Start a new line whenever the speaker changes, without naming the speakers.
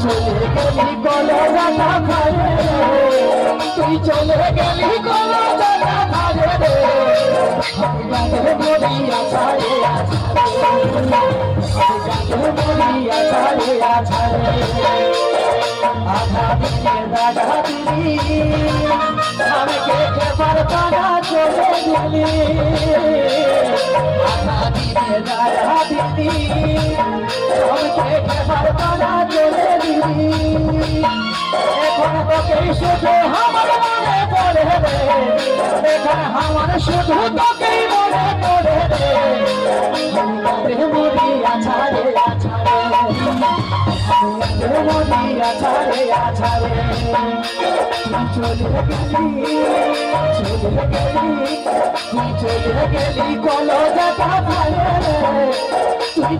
চলে গেলি কলকাতা ঘরে তুই চলে গেলি কলকাতা ঘরে রে গানের মরিয়া ছাড়ে গানের মরিয়া ছাড়ে আধা দিনে রাধা দিলি আমাকে খেপার পাড়া চলে গেলি আধা দিনে রাধা দিলি আমাকে খেপার পাড়া চলে গেলি এখন তোকে শুধু আমার মনে পড়ে রে এখন আমার শুধু তোকেই মনে পড়ে রে মরিয়া ছাড়ে মরিয়া ছাড়ে চলে গেলি কলকাতা ঘরে তুই